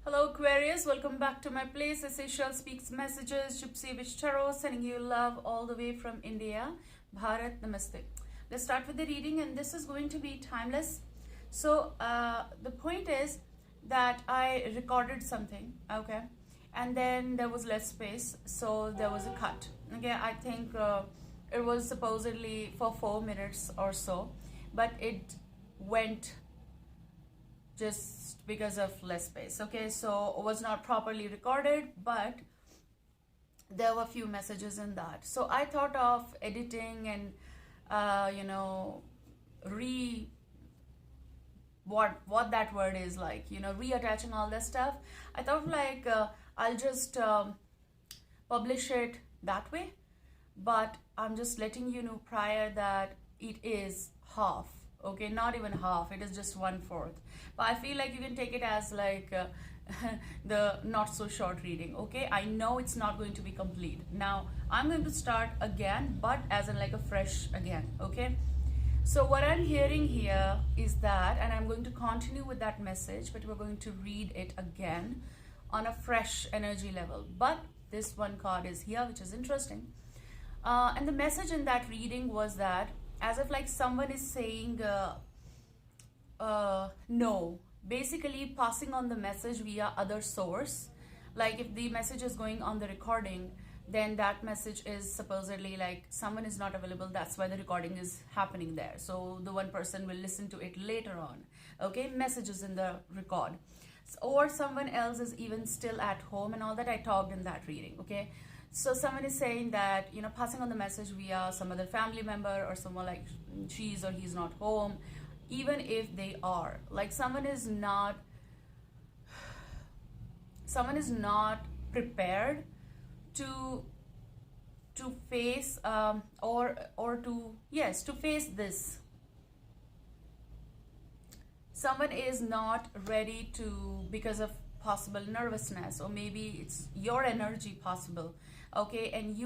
Hello Aquarius, welcome back to my place. Sashell's Speaks Messages, GYPSY with Tarot, sending you love all the way from India. Bharat, namaste. Let's start with the reading, and this is going to be timeless. So the point is that I recorded something, okay, and then there was less space, so there was a cut. Okay, I think it was supposedly for 4 minutes or so, but it went just because of less space. Okay, so it was not properly recorded, but there were a few messages in that. So I thought of editing and what that word is, like, reattaching all that stuff. I thought like I'll just publish it that way, but I'm just letting you know prior that it is half. Okay, not even half, it is just 1/4. But I feel like you can take it as like the not so short reading. Okay, I know it's not going to be complete. Now I'm going to start again, but as in like a fresh again. Okay, so what I'm hearing here is that, and I'm going to continue with that message, but we're going to read it again on a fresh energy level. But this one card is here, which is interesting, and the message in that reading was that, as if like someone is saying no, basically passing on the message via other source. Like if the message is going on the recording, then that message is supposedly like someone is not available, that's why the recording is happening there, so the one person will listen to it later on. Okay, messages in the record, or someone else is even still at home and all that. I talked in that reading. Okay, so someone is saying that, passing on the message via some other family member, or someone like she's or he's not home. Even if they are, like someone is not prepared to face to face this. Someone is not ready to, because of possible nervousness, or maybe it's your energy possible. Okay, and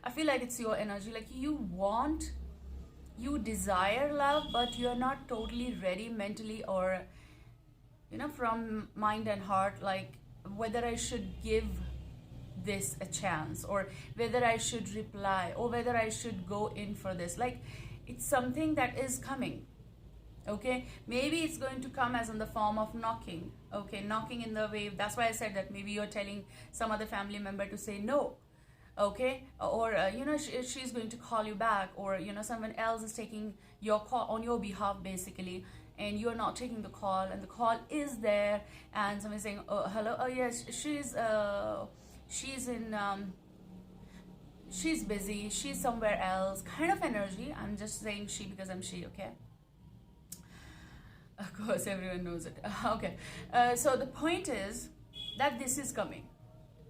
I feel like it's your energy, like you desire love, but you're not totally ready mentally, or from mind and heart, like whether I should give this a chance, or whether I should reply, or whether I should go in for this. Like it's something that is coming. Okay, maybe it's going to come as in the form of knocking. Okay, knocking in the way. That's why I said that maybe you're telling some other family member to say no. Okay, or she's going to call you back, or someone else is taking your call on your behalf basically, and you're not taking the call, and the call is there, and someone's saying, oh hello, oh yes, she's busy, she's somewhere else, kind of energy. I'm just saying she because I'm she. Okay, of course everyone knows it. Okay, so the point is that this is coming.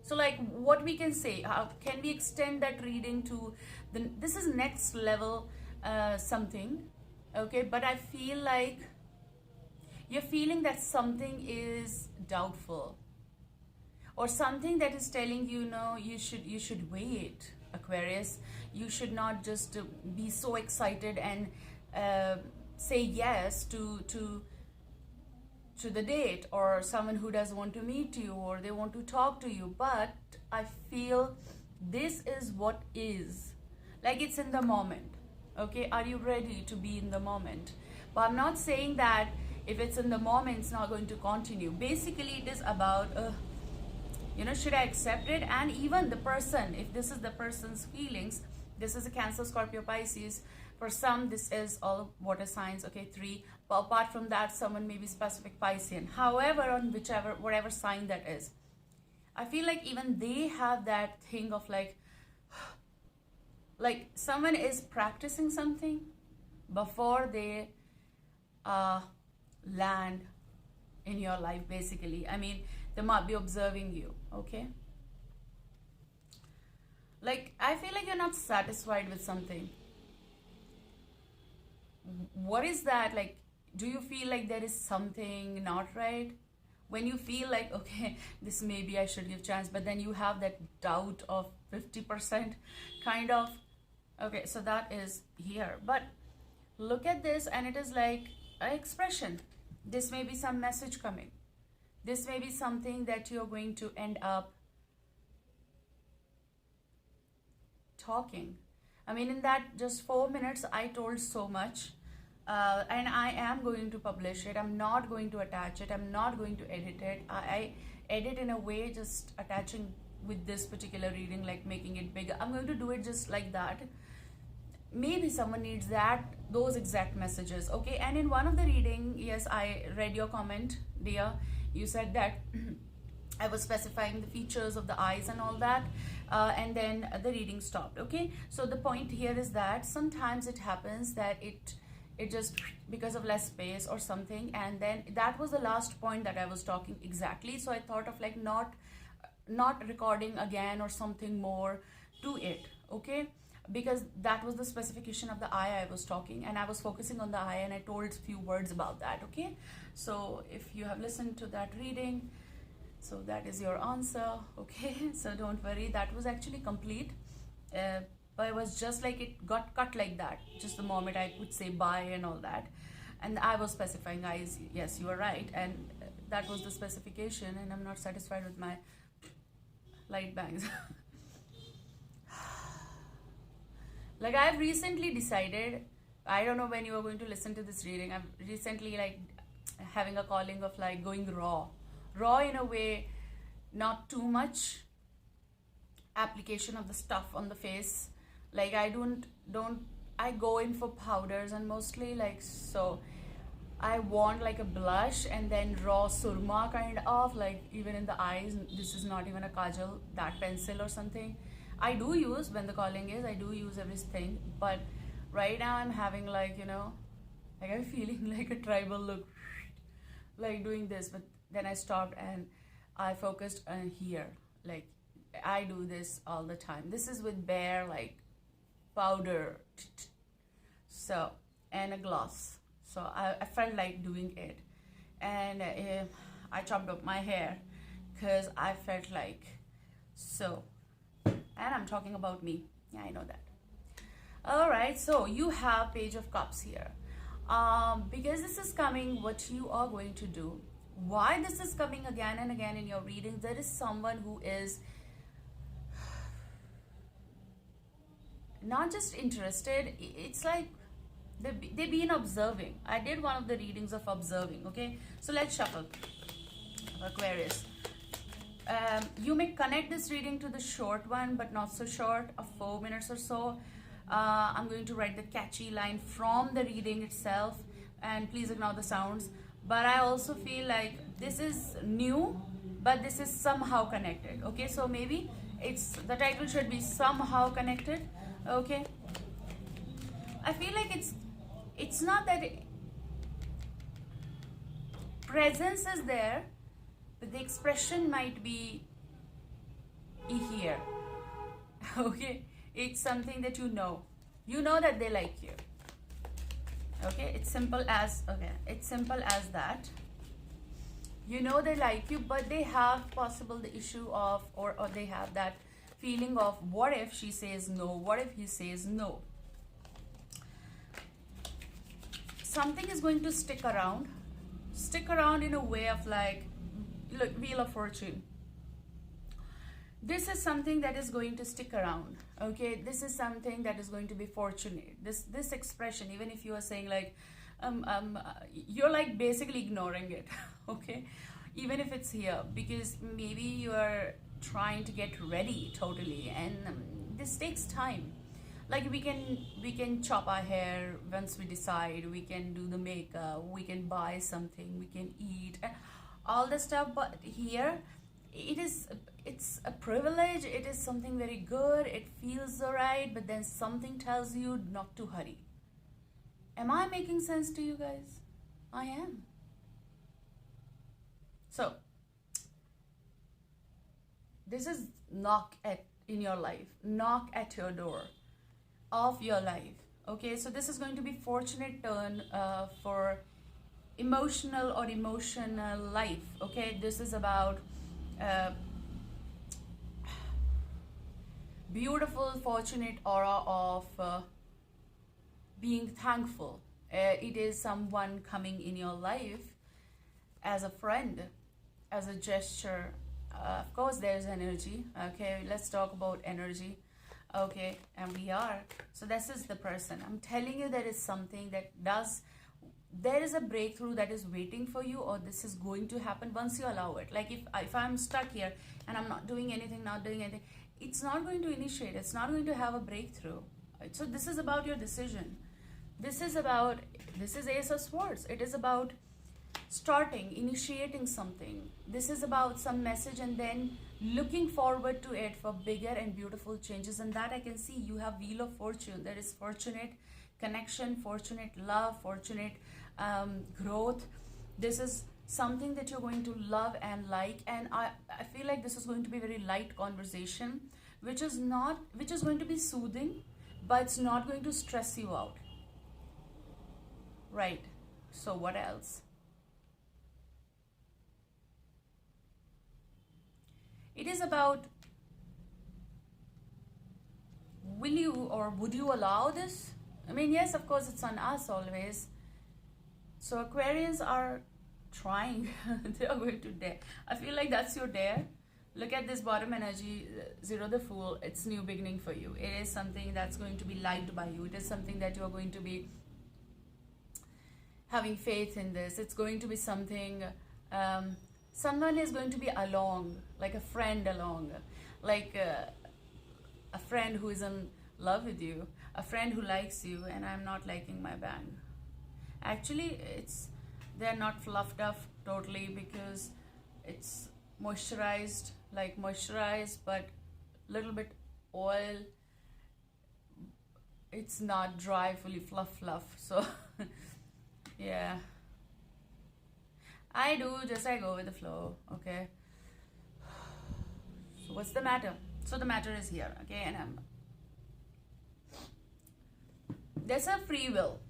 So like what we can say, how can we extend that reading to this is next level something. Okay, but I feel like you're feeling that something is doubtful, or something that is telling you, no, you should wait, Aquarius. You should not just be so excited and say yes to the date, or someone who does want to meet you, or they want to talk to you. But I feel this is what is, like it's in the moment. Okay, are you ready to be in the moment? But I'm not saying that if it's in the moment it's not going to continue. Basically it is about should I accept it? And even the person, if this is the person's feelings, this is a Cancer, Scorpio, Pisces. For some, this is all water signs. Okay, 3. But apart from that, someone may be specific Piscean. However, on whatever sign that is, I feel like even they have that thing of like someone is practicing something before they land in your life, basically. I mean, they might be observing you. Okay, like I feel like you're not satisfied with something. What is that? Like, do you feel like there is something not right? When you feel like, okay, this maybe I should give chance, but then you have that doubt of 50% kind of. Okay, so that is here. But look at this, and it is like an expression. This may be some message coming. This may be something that you're going to end up talking. I mean, in that just 4 minutes, I told so much. And I am going to publish it. I'm not going to attach it. I'm not going to edit it. I edit in a way, just attaching with this particular reading, like making it bigger. I'm going to do it just like that. Maybe someone needs those exact messages. Okay, and in one of the reading, yes, I read your comment, dear. You said that I was specifying the features of the eyes and all that, and then the reading stopped. Okay, so the point here is that sometimes it happens that it just, because of less space or something, and then that was the last point that I was talking exactly. So I thought of like not recording again or something more to it. Okay, because that was the specification of the eye I was talking, and I was focusing on the eye, and I told a few words about that. Okay, so if you have listened to that reading, so that is your answer. Okay, so don't worry, that was actually complete, but it was just like it got cut like that just the moment I would say bye and all that, and I was specifying eyes. Yes, you are right, and that was the specification, and I'm not satisfied with my light bangs. Like, I've recently decided, I don't know when you are going to listen to this reading, I'm recently like having a calling of like going raw in a way, not too much application of the stuff on the face. Like, I go in for powders, and mostly like, so I want like a blush and then raw surma kind of, like even in the eyes. This is not even a kajal, that pencil or something. I do use, when the calling is, I do use everything, but right now I'm having like, you know, like I'm feeling like a tribal look, like doing this, but then I stopped and I focused on here. Like, I do this all the time. This is with bare like powder, so, and a gloss. So I felt like doing it, and I chopped up my hair because I felt like so. And I'm talking about me. Yeah, I know that. All right, so you have Page of Cups here. Because this is coming, what you are going to do, why this is coming again and again in your readings, there is someone who is not just interested, it's like they've been observing. I did one of the readings of observing. Okay, so let's shuffle. Aquarius, you may connect this reading to the short one, but not so short, of 4 minutes or so. I'm going to write the catchy line from the reading itself, and please ignore the sounds. But I also feel like this is new, but this is somehow connected. Okay, so maybe the title should be somehow connected. Okay, I feel like it's not that presence is there, but the expression might be here. Okay, it's something that you know that they like you. Okay, it's simple as that. You know they like you, but they have possible the issue of, or they have that feeling of, what if she says no, what if he says no. Something is going to stick around in a way of like, look, Wheel of Fortune. This is something that is going to stick around. Okay, this is something that is going to be fortunate. This expression, even if you are saying like you're like basically ignoring it. Okay, even if it's here, because maybe you are trying to get ready totally, and this takes time. Like, we can chop our hair once we decide, we can do the makeup, we can buy something, we can eat, all the stuff. But here it's a privilege, it is something very good, it feels alright, but then something tells you not to hurry. Am I making sense to you guys? I am. So this is knock in your life, knock at your door of your life. Okay, so this is going to be fortunate turn for emotional life. Okay, this is about beautiful fortunate aura of being thankful. It is someone coming in your life as a friend, as a gesture. Of course there's energy. Okay, let's talk about energy. Okay, and we are. So this is the person. I'm telling you, there is something that there is a breakthrough that is waiting for you, or this is going to happen once you allow it. Like if I'm stuck here and I'm not doing anything, it's not going to initiate. It's not going to have a breakthrough. So this is about your decision. This is Ace of Swords. It is about starting, initiating something. This is about some message and then looking forward to it for bigger and beautiful changes. And that I can see you have Wheel of Fortune. There is fortunate connection, fortunate love, fortunate growth. This is something that you're going to love and like, and I feel like this is going to be a very light conversation, which is going to be soothing, but it's not going to stress you out, right? So what else? It is about, will you or would you allow this? I mean, yes, of course, it's on us always. So Aquarians are trying. They are going to dare. I feel like that's your dare. Look at this bottom energy, Zero the Fool. It's new beginning for you. It is something that's going to be liked by you. It is something that you're going to be having faith in this. It's going to be something, someone is going to be along, like a friend along, like a friend who is in love with you, a friend who likes you, and I'm not liking my bang. Actually, they're not fluffed up totally because it's moisturized, but little bit oil. It's not dry, fully fluff. So yeah, I go with the flow. Okay, so what's the matter? So the matter is here. Okay, and there's a free will.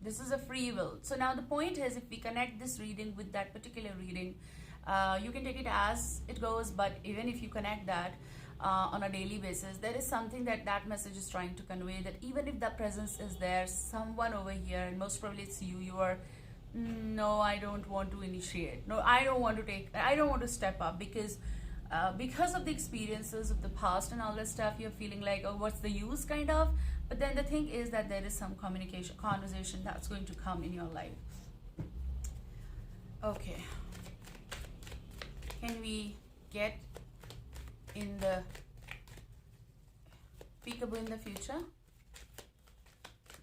This is a free will. So now the point is, if we connect this reading with that particular reading, you can take it as it goes, but even if you connect that on a daily basis, there is something that message is trying to convey, that even if that presence is there, someone over here, and most probably it's you are, no, I don't want to initiate. No, I don't want to step up because of the experiences of the past and all this stuff, you're feeling like, oh, what's the use, kind of. But then the thing is that there is some conversation that's going to come in your life. Okay. Can we get in the peekaboo in the future?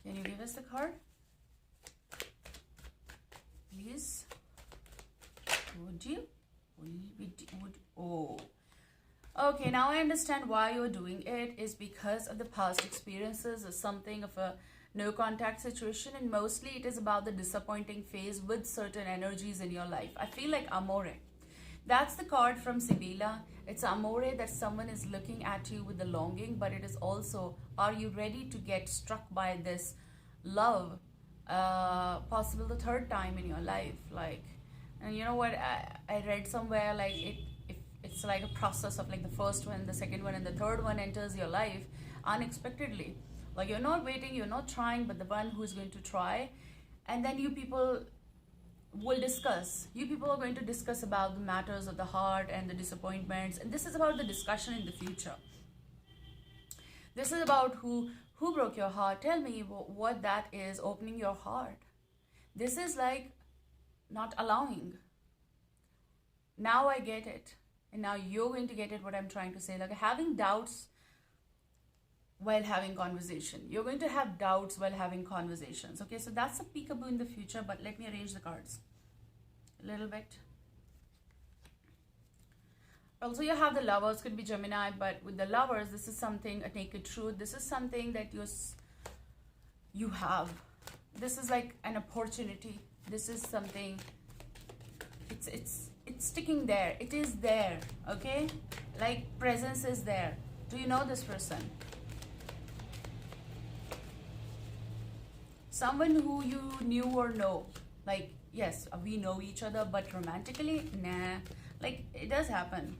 Can you give us the card? Please? Would you? Oh. Okay, now I understand why you're doing it is because of the past experiences or something of a no contact situation, and mostly it is about the disappointing phase with certain energies in your life. I feel like amore. That's the card from Sibila. It's amore, that someone is looking at you with the longing, but it is also, are you ready to get struck by this love? Possible the third time in your life. Like, and you know what, I read somewhere, like it's like a process of like the first one, the second one, and the third one enters your life unexpectedly. Like, you're not waiting, you're not trying, but the one who's going to try, and then you people will discuss. You people are going to discuss about the matters of the heart and the disappointments, and this is about the discussion in the future. This is about who broke your heart. Tell me what that is, opening your heart. This is like not allowing. Now I get it. And now you're going to get it, what I'm trying to say. Like having doubts while having conversation. You're going to have doubts while having conversations. Okay, so that's a peekaboo in the future, but let me arrange the cards a little bit. Also, you have the Lovers, could be Gemini, but with the Lovers, this is something, a naked truth. This is something that you have. This is like an opportunity. This is something, it's sticking there. It is there, okay? Like presence is there. Do you know this person? Someone who you knew or know. Like, yes, we know each other, but romantically, nah. Like, it does happen.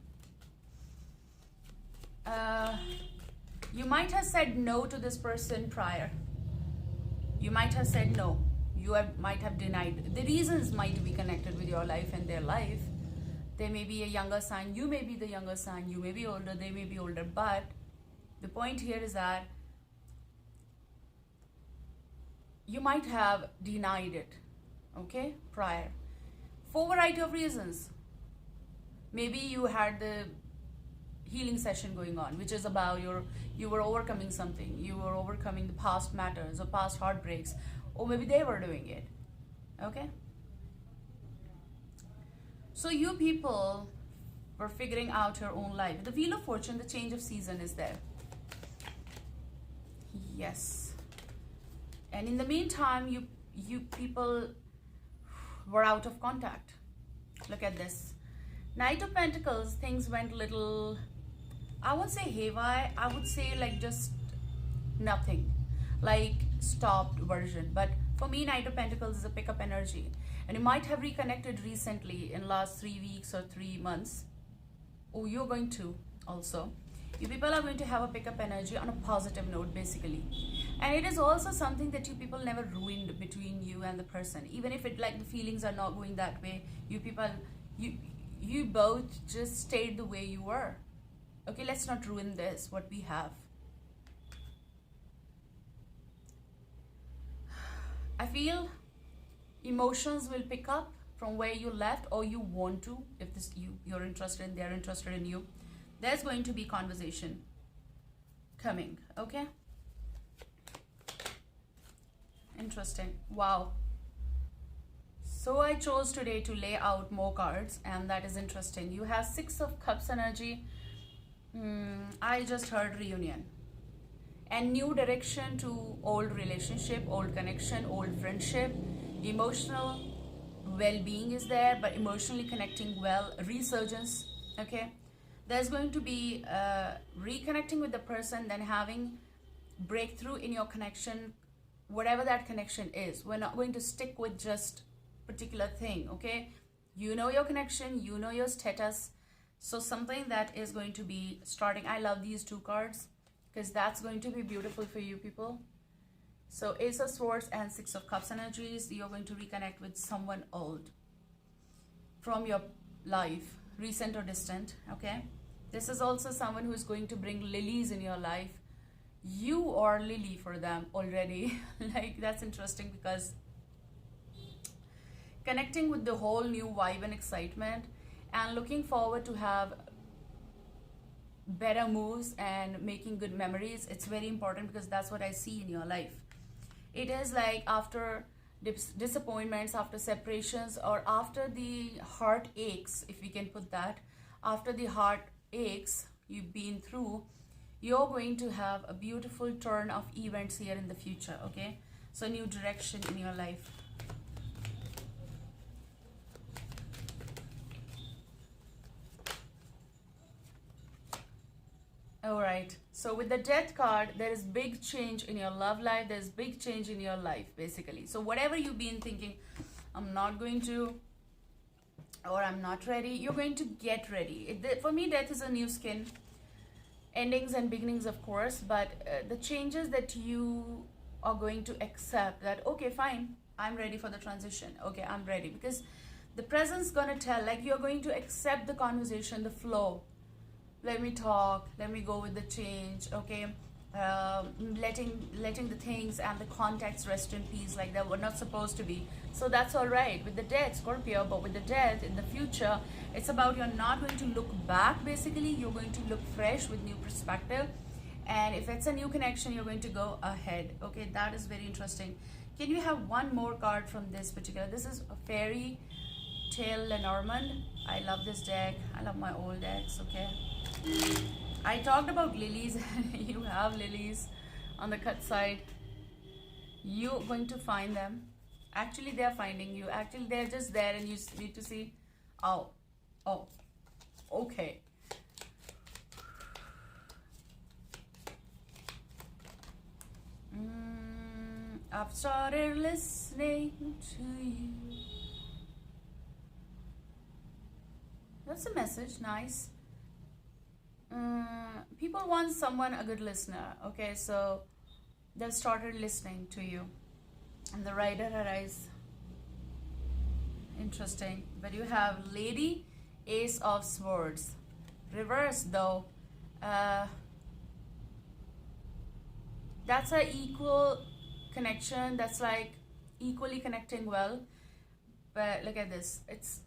You might have said no to this person prior. You might have said no. might have denied. The reasons might be connected with your life and their life. They may be a younger sign, you may be the younger sign, you may be older, they may be older, but the point here is that you might have denied it, okay, prior, for a variety of reasons. Maybe you had the healing session going on, which is about you were overcoming something, you were overcoming the past matters or past heartbreaks, or maybe they were doing it, okay? So you people were figuring out your own life. The Wheel of Fortune, the change of season is there. Yes. And in the meantime, you people were out of contact. Look at this. Knight of Pentacles, things went a little, I won't say haywire, I would say like just nothing, like stopped version. But for me, Knight of Pentacles is a pickup energy. And you might have reconnected recently in last 3 weeks or 3 months. Oh, you're going to also. You people are going to have a pickup energy on a positive note, basically. And it is also something that you people never ruined between you and the person. Even if it like the feelings are not going that way, you people, you both just stayed the way you were. Okay, let's not ruin this, what we have. I feel emotions will pick up from where you left, or you want to, if you're interested and they're interested in you. There's going to be conversation coming, okay? Interesting. Wow. So I chose today to lay out more cards, and that is interesting. You have 6 of Cups energy. I just heard reunion and new direction to old relationship, old connection, old friendship. Emotional well-being is there, but emotionally connecting well, resurgence, okay? There's going to be reconnecting with the person, then having breakthrough in your connection, whatever that connection is. We're not going to stick with just particular thing, okay? You know your connection, you know your status. So something that is going to be starting. I love these 2 cards because that's going to be beautiful for you people. So Ace of Swords and 6 of Cups energies. You're going to reconnect with someone old from your life, recent or distant, okay? This is also someone who is going to bring lilies in your life. You are lily for them already. Like, that's interesting because connecting with the whole new vibe and excitement, and looking forward to have better moves and making good memories. It's very important because that's what I see in your life. It is like after disappointments, after separations, or after the heart aches, if we can put that, after the heart aches you've been through, you're going to have a beautiful turn of events here in the future, okay? So new direction in your life. Alright, so with the Death card, there is big change in your love life, there's big change in your life, basically. So whatever you've been thinking, I'm not going to, or I'm not ready, you're going to get ready. For me, death is a new skin. Endings and beginnings, of course, but the changes that you are going to accept that, okay, fine, I'm ready for the transition. Okay, I'm ready. Because the present's going to tell, like, you're going to accept the conversation, the flow. Let me talk, let me go with the change, okay? Letting the things and the contacts rest in peace like they were not supposed to be. So that's all right with the death, Scorpio. But with the death in the future, it's about you're not going to look back, basically. You're going to look fresh with new perspective. And if it's a new connection, you're going to go ahead. Okay, that is very interesting. Can you have one more card from this particular? This is a Fairy Tale Lenormand. I love this deck. I love my old decks, okay? I talked about lilies. You have lilies on the cut side. You're going to find them. Actually, they're finding you. Actually, they're just there and you need to see. Oh, okay. I've started listening to you. That's a message, nice. People want someone, a good listener, okay? So they've started listening to you. And the rider arise. Interesting. But you have Lady, Ace of Swords. Reverse though. That's an equal connection. That's like equally connecting well. But look at this. It's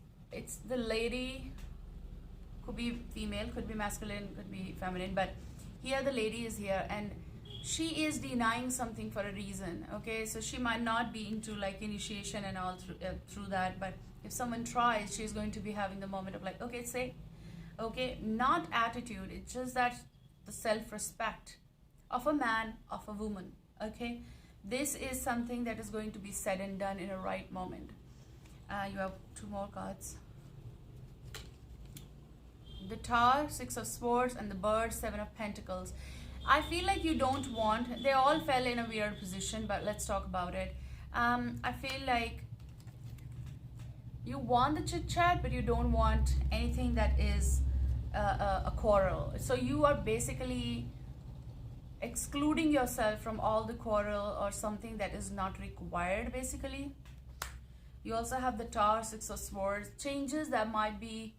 the lady. Could be female, could be masculine, could be feminine. But here the lady is here, and she is denying something for a reason. Okay, so she might not be into like initiation and all through that. But if someone tries, she's going to be having the moment of like, okay, say, okay, not attitude. It's just that the self-respect of a man, of a woman. Okay, this is something that is going to be said and done in a right moment. You have two more cards. The Tower, Six of Swords, and the Bird, Seven of Pentacles. I feel like you don't want, they all fell in a weird position, but let's talk about it. I feel like you want the chit chat, but you don't want anything that is a quarrel. So you are basically excluding yourself from all the quarrel or something that is not required, basically. You also have the Tower, Six of Swords, changes that might be,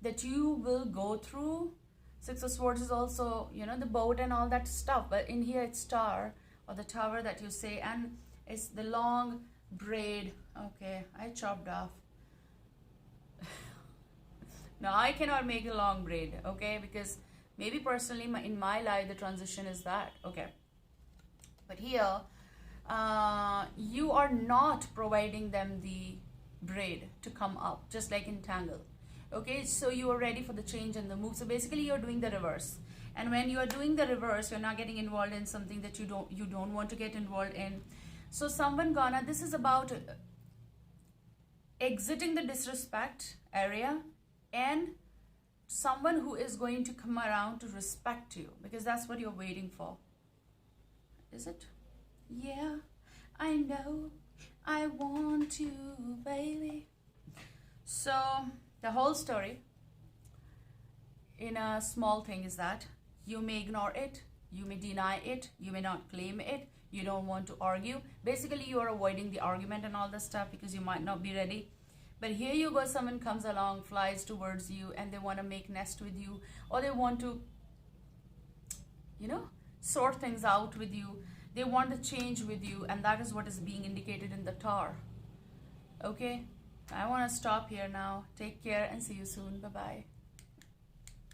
that you will go through. Six of Swords is also, you know, the boat and all that stuff. But in here it's Tower, or the tower that you say, and it's the long braid. Okay, I chopped off. Now I cannot make a long braid, okay, because maybe personally in my life the transition is that, okay. But here, you are not providing them the braid to come up, just like in Tangle. Okay, so you are ready for the change and the move. So basically you're doing the reverse. And when you are doing the reverse, you're not getting involved in something that you don't want to get involved in. So someone gonna, this is about exiting the disrespect area, and someone who is going to come around to respect you, because that's what you're waiting for. Is it? Yeah, I know I want you, baby. So the whole story in a small thing is that you may ignore it, you may deny it, you may not claim it, you don't want to argue. Basically, you are avoiding the argument and all this stuff because you might not be ready. But here you go, someone comes along, flies towards you, and they want to make nest with you, or they want to, you know, sort things out with you. They want to change with you, and that is what is being indicated in the Tower. Okay? I want to stop here now. Take care and see you soon. Bye-bye.